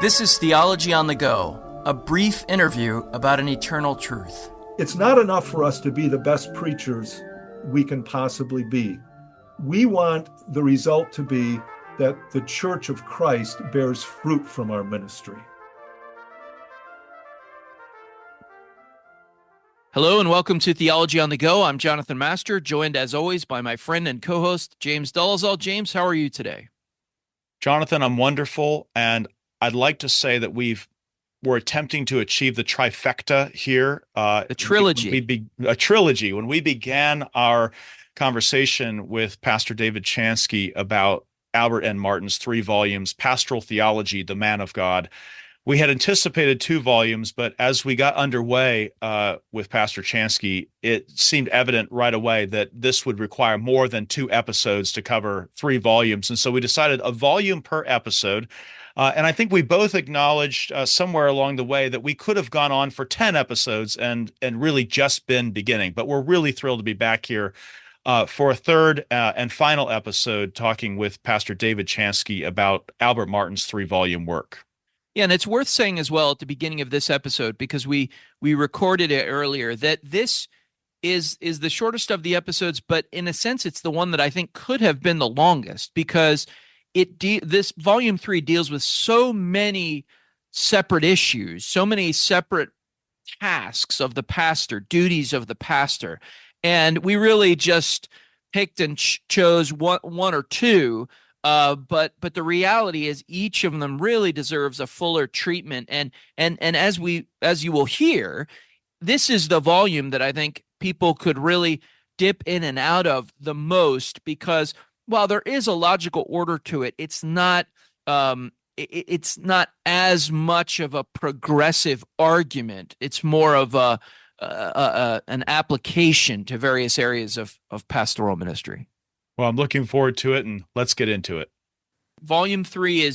This is Theology on the Go, a brief interview about an eternal truth. It's not enough for us to be the best preachers we can possibly be. We want the result to be that the Church of Christ bears fruit from our ministry. Hello and welcome to Theology on the Go. I'm Jonathan Master, joined as always by my friend and co-host, James Dolezal. James, how are you today? Jonathan, I'm wonderful, and I'd like to say that we're attempting to achieve the trifecta here. The trilogy. A trilogy. When we began our conversation with Pastor David Chanski about Albert N. Martin's 3 volumes, Pastoral Theology, The Man of God, we had anticipated 2 volumes, but as we got underway with Pastor Chanski, it seemed evident right away that this would require more than 2 episodes to cover 3 volumes. And so we decided a volume per episode. And I think we both acknowledged somewhere along the way that we could have gone on for 10 episodes and really just been beginning. But we're really thrilled to be back here for a third and final episode talking with Pastor David Chanski about Albert Martin's 3-volume work. Yeah, and it's worth saying as well at the beginning of this episode, because we recorded it earlier, that this is the shortest of the episodes, but in a sense, it's the one that I think could have been the longest, because this volume 3 deals with so many separate issues, so many separate tasks of the pastor, duties of the pastor, and we really just picked and chose one or 2. But the reality is each of them really deserves a fuller treatment. And as you will hear, this is the volume that I think people could really dip in and out of the most, because while there is a logical order to it, it's not as much of a progressive argument. It's more of an application to various areas of pastoral ministry. Well, I'm looking forward to it, and let's get into it. Volume 3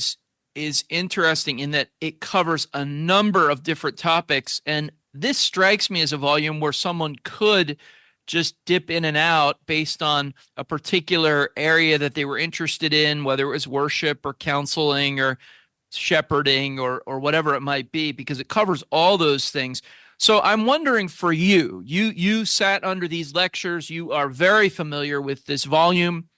is interesting in that it covers a number of different topics, and this strikes me as a volume where someone could just dip in and out based on a particular area that they were interested in, whether it was worship or counseling or shepherding or whatever it might be, because it covers all those things. So I'm wondering for you sat under these lectures, you are very familiar with this volume.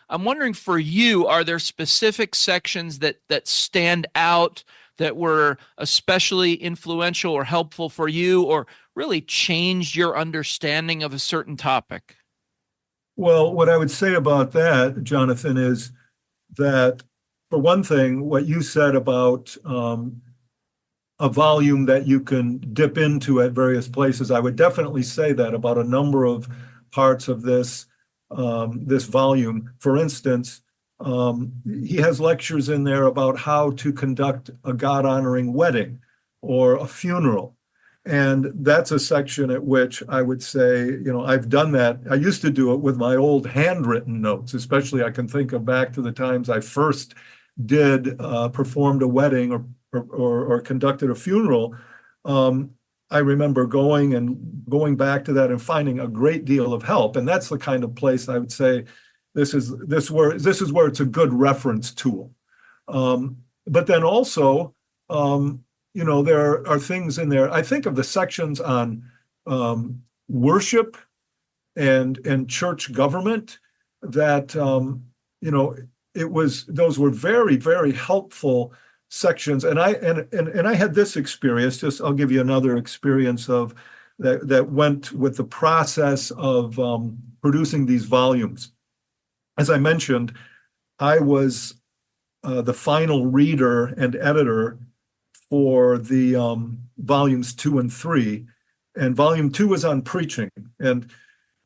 I'm wondering for you, are there specific sections that stand out that were especially influential or helpful for you, or really changed your understanding of a certain topic? Well, what I would say about that, Jonathan, is that, for one thing, what you said about a volume that you can dip into at various places, I would definitely say that about a number of parts of this volume. For instance, he has lectures in there about how to conduct a God-honoring wedding or a funeral. And that's a section at which I would say, I've done that. I used to do it with my old handwritten notes, especially I can think of back to the times I first performed a wedding or conducted a funeral. I remember going back to that and finding a great deal of help. And that's the kind of place I would say this is where it's a good reference tool. But then also, there are things in there. I think of the sections on worship and church government that those were very, very helpful sections. And I had this experience. I'll give you another experience of that went with the process of producing these volumes. As I mentioned, I was the final reader and editor for the volumes 2 and 3, and volume 2 was on preaching. And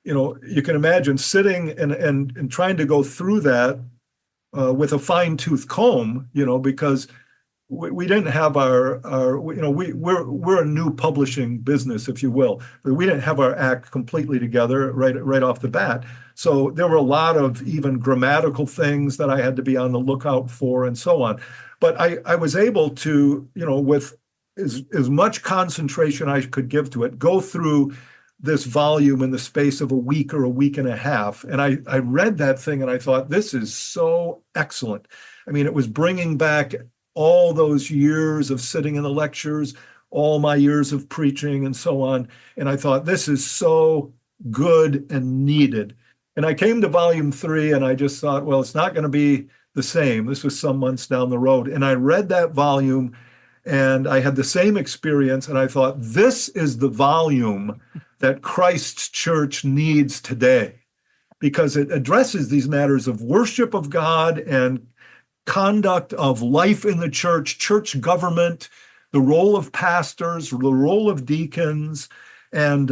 you can imagine sitting and trying to go through that with a fine-tooth comb, because we didn't have we're a new publishing business, if you will, but we didn't have our act completely together right off the bat. So there were a lot of even grammatical things that I had to be on the lookout for and so on. But I was able to, with as much concentration I could give to it, go through this volume in the space of a week or a week and a half. And I read that thing and I thought, this is so excellent. I mean, it was bringing back all those years of sitting in the lectures, all my years of preaching and so on. And I thought, this is so good and needed. And I came to volume 3 and I just thought, well, it's not going to be the same. This was some months down the road. And I read that volume and I had the same experience. And I thought, this is the volume that Christ's church needs today, because it addresses these matters of worship of God and conduct of life in the church government, the role of pastors, the role of deacons, and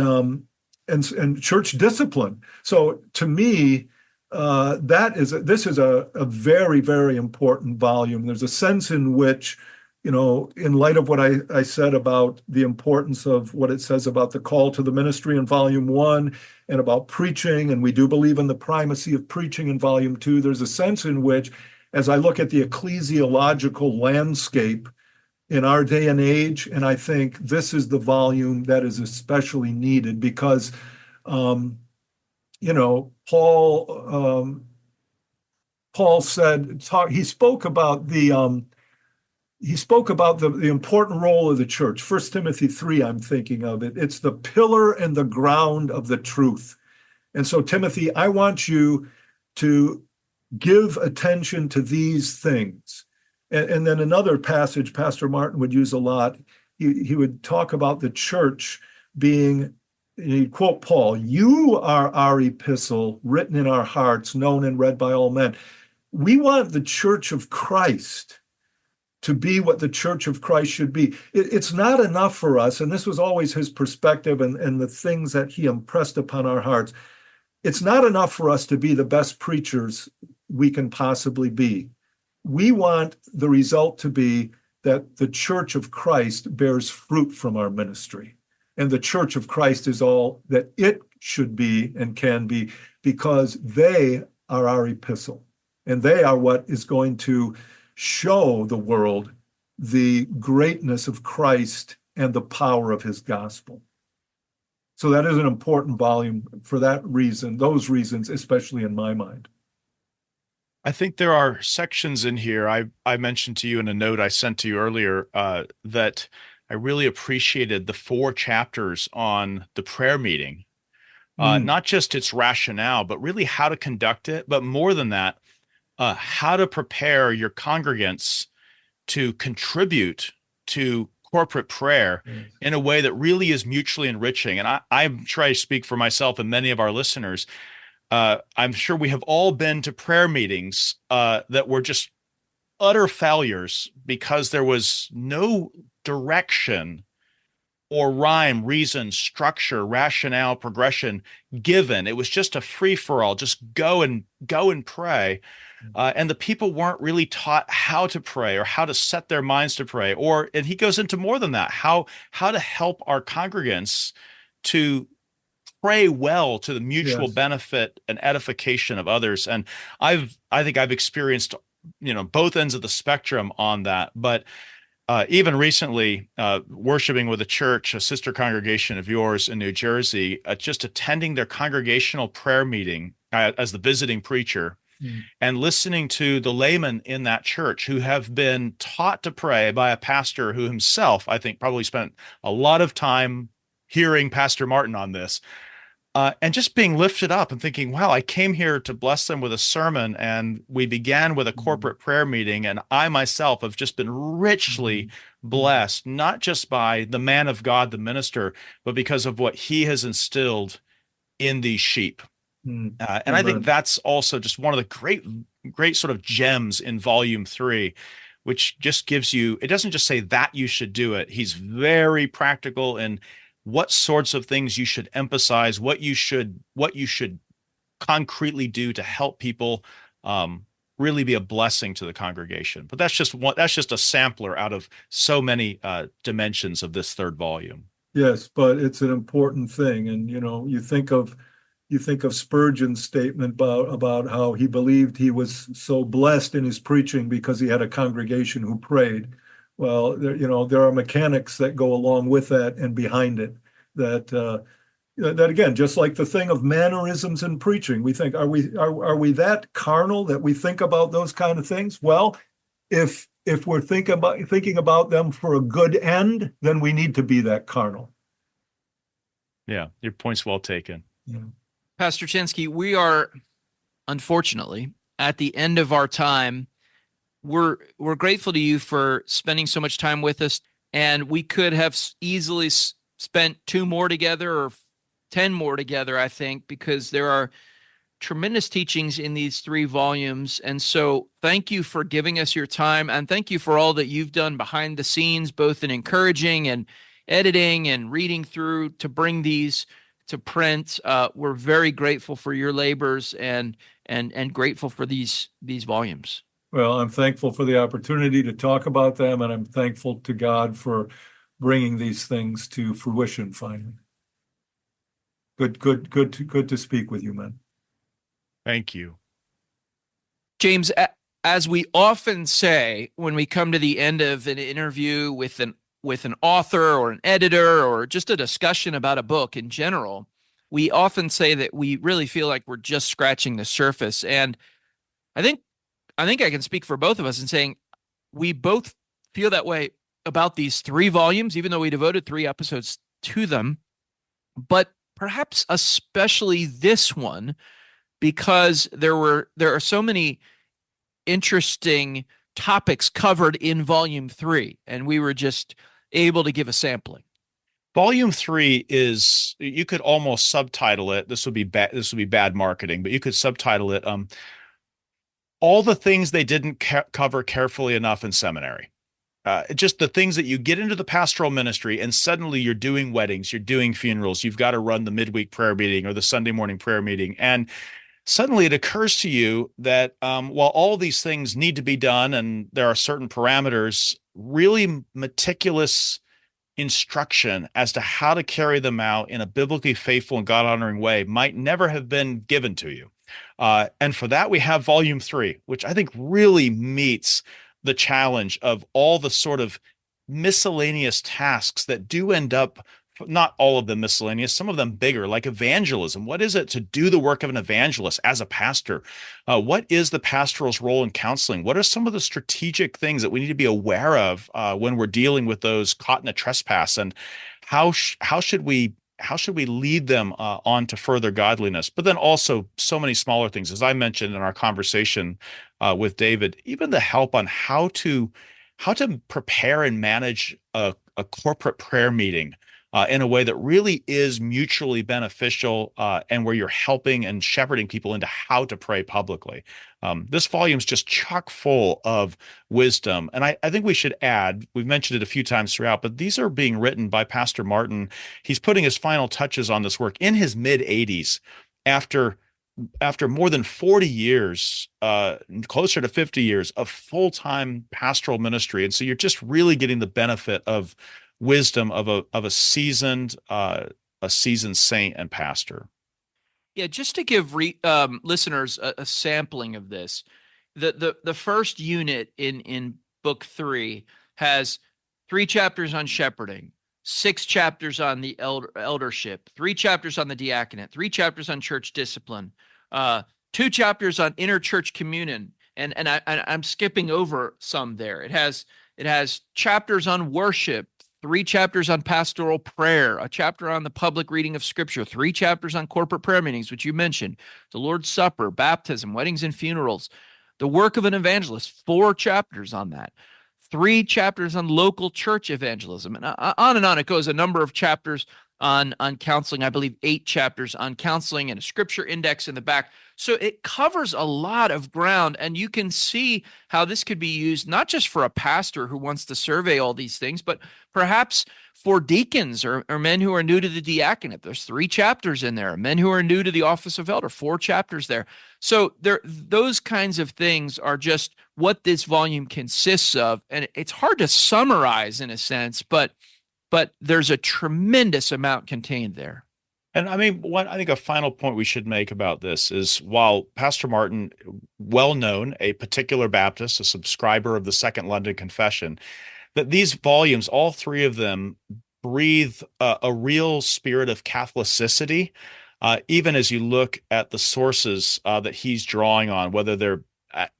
church discipline. So to me, this is a very, very important volume. There's a sense in which, in light of what I said about the importance of what it says about the call to the ministry in volume 1 and about preaching, and we do believe in the primacy of preaching in volume 2, there's a sense in which, as I look at the ecclesiological landscape in our day and age, and I think this is the volume that is especially needed because, Paul said, he spoke about the important role of the church. 1 Timothy 3, I'm thinking of it. It's the pillar and the ground of the truth. And so, Timothy, I want you to give attention to these things. And then another passage Pastor Martin would use a lot, he would talk about the church being, he'd quote Paul, "You are our epistle, written in our hearts, known and read by all men." We want the church of Christ to be what the church of Christ should be. It's not enough for us, and this was always his perspective and the things that he impressed upon our hearts. It's not enough for us to be the best preachers we can possibly be. We want the result to be that the church of Christ bears fruit from our ministry. And the church of Christ is all that it should be and can be, because they are our epistle. And they are what is going to show the world the greatness of Christ and the power of his gospel. So that is an important volume for that reason, those reasons, especially in my mind. I think there are sections in here I mentioned to you in a note I sent to you earlier that I really appreciated the 4 chapters on the prayer meeting, not just its rationale, but really how to conduct it. But more than that, how to prepare your congregants to contribute to corporate prayer in a way that really is mutually enriching. And I'm sure I speak for myself and many of our listeners. I'm sure we have all been to prayer meetings that were just utter failures because there was no direction or rhyme, reason, structure, rationale, progression given. It was just a free-for-all, just go and pray. And the people weren't really taught how to pray or how to set their minds to pray. And he goes into more than that, how to help our congregants to pray well to the mutual benefit and edification of others. And I think I've experienced, both ends of the spectrum on that. But even recently, worshiping with a sister congregation of yours in New Jersey, just attending their congregational prayer meeting as the visiting preacher, and listening to the laymen in that church who have been taught to pray by a pastor who himself, I think, probably spent a lot of time hearing Pastor Martin on this, and just being lifted up and thinking, wow, I came here to bless them with a sermon, and we began with a corporate prayer meeting, and I myself have just been richly blessed, not just by the man of God, the minister, but because of what he has instilled in these sheep. And I think that's also just one of the great sort of gems in volume 3, which just gives you, it doesn't just say that you should do it. He's very practical in what sorts of things you should emphasize, what you should concretely do to help people really be a blessing to the congregation. But that's just a sampler out of so many dimensions of this 3rd volume. Yes, but it's an important thing. And you think of Spurgeon's statement about how he believed he was so blessed in his preaching because he had a congregation who prayed. Well, there are mechanics that go along with that and behind it that again, just like the thing of mannerisms in preaching, we think, are we that carnal that we think about those kind of things? Well, if if we're thinking about them for a good end, then we need to be that carnal. Yeah, your point's well taken. Yeah. Pastor Chanski, we are unfortunately at the end of our time. We're grateful to you for spending so much time with us, and we could have easily spent 2 more together or 10 more together, I think, because there are tremendous teachings in these 3 volumes. And so thank you for giving us your time, and thank you for all that you've done behind the scenes, both in encouraging and editing and reading through to bring these to print. We're very grateful for your labors and grateful for these volumes. Well, I'm thankful for the opportunity to talk about them, and I'm thankful to God for bringing these things to fruition finally. Good to speak with you, man. Thank you. James, as we often say when we come to the end of an interview with an author or an editor or just a discussion about a book in general, we often say that we really feel like we're just scratching the surface. And I think I can speak for both of us in saying we both feel that way about these 3 volumes, even though we devoted 3 episodes to them, but perhaps especially this one, because there are so many interesting topics covered in volume 3, and we were just able to give a sampling. Volume 3 is, you could almost subtitle it. This would be bad marketing, but you could subtitle it, all the things they didn't cover carefully enough in seminary. Just the things that you get into the pastoral ministry and suddenly you're doing weddings, you're doing funerals, you've got to run the midweek prayer meeting or the Sunday morning prayer meeting. And suddenly it occurs to you that while all these things need to be done and there are certain parameters, really meticulous instruction as to how to carry them out in a biblically faithful and God-honoring way might never have been given to you. And for that, we have volume 3, which I think really meets the challenge of all the sort of miscellaneous tasks that do end up, not all of them miscellaneous, some of them bigger, like evangelism. What is it to do the work of an evangelist as a pastor? What is the pastoral's role in counseling? What are some of the strategic things that we need to be aware of when we're dealing with those caught in a trespass? And how should we lead them on to further godliness? But then also so many smaller things, as I mentioned in our conversation with David, even the help on how to prepare and manage a corporate prayer meeting in a way that really is mutually beneficial and where you're helping and shepherding people into how to pray publicly. This volume is just chock full of wisdom. And I think we should add, we've mentioned it a few times throughout, but these are being written by Pastor Martin. He's putting his final touches on this work in his mid-80s after more than 40 years, closer to 50 years of full-time pastoral ministry. And so you're just really getting the benefit of wisdom of a seasoned saint and pastor. Yeah, just to give listeners a sampling of this, the first unit in book 3 has 3 chapters on shepherding, 6 chapters on the eldership, 3 chapters on the diaconate, 3 chapters on church discipline, 2 chapters on interchurch communion, and I'm skipping over some there. It has chapters on worship, 3 chapters on pastoral prayer, a chapter on the public reading of scripture, 3 chapters on corporate prayer meetings, which you mentioned, the Lord's Supper, baptism, weddings and funerals, the work of an evangelist, 4 chapters on that, 3 chapters on local church evangelism, and on it goes. A number of chapters on counseling, I believe 8 chapters on counseling and a scripture index in the back. So it covers a lot of ground, and you can see how this could be used not just for a pastor who wants to survey all these things, but perhaps for deacons or men who are new to the diaconate. There's 3 chapters in there. Men who are new to the office of elder, 4 chapters there. So those kinds of things are just what this volume consists of, and it's hard to summarize in a sense, but there's a tremendous amount contained there. And I mean, I think a final point we should make about this is, while Pastor Martin, well known, a particular Baptist, a subscriber of the Second London Confession, that these volumes, all 3 of them, breathe a real spirit of Catholicity, even as you look at the sources that he's drawing on, whether they're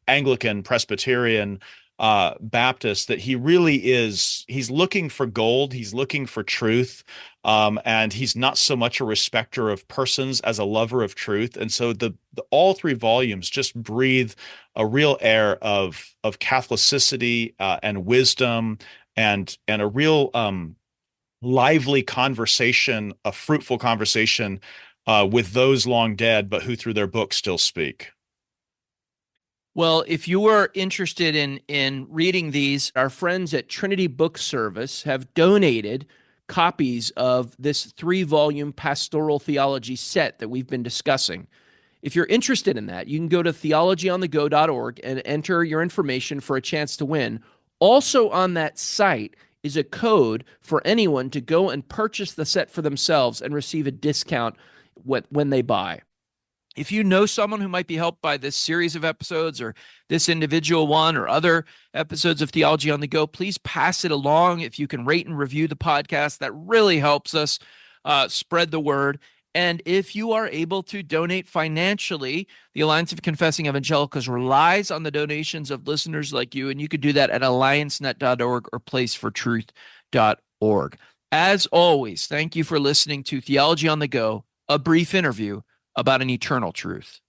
Anglican, Presbyterian, Baptist, that he really he's looking for gold, he's looking for truth, and he's not so much a respecter of persons as a lover of truth. And so the all three volumes just breathe a real air of Catholicity and wisdom and a real lively conversation, a fruitful conversation with those long dead, but who through their books still speak. Well, if you are interested in reading these, our friends at Trinity Book Service have donated copies of this 3-volume pastoral theology set that we've been discussing. If you're interested in that, you can go to theologyonthego.org and enter your information for a chance to win. Also on that site is a code for anyone to go and purchase the set for themselves and receive a discount when they buy. If you know someone who might be helped by this series of episodes or this individual one or other episodes of Theology on the Go, please pass it along. If you can rate and review the podcast, that really helps us spread the word. And if you are able to donate financially, the Alliance of Confessing Evangelicals relies on the donations of listeners like you, and you could do that at alliancenet.org or placefortruth.org. As always, thank you for listening to Theology on the Go, a brief interview about an eternal truth.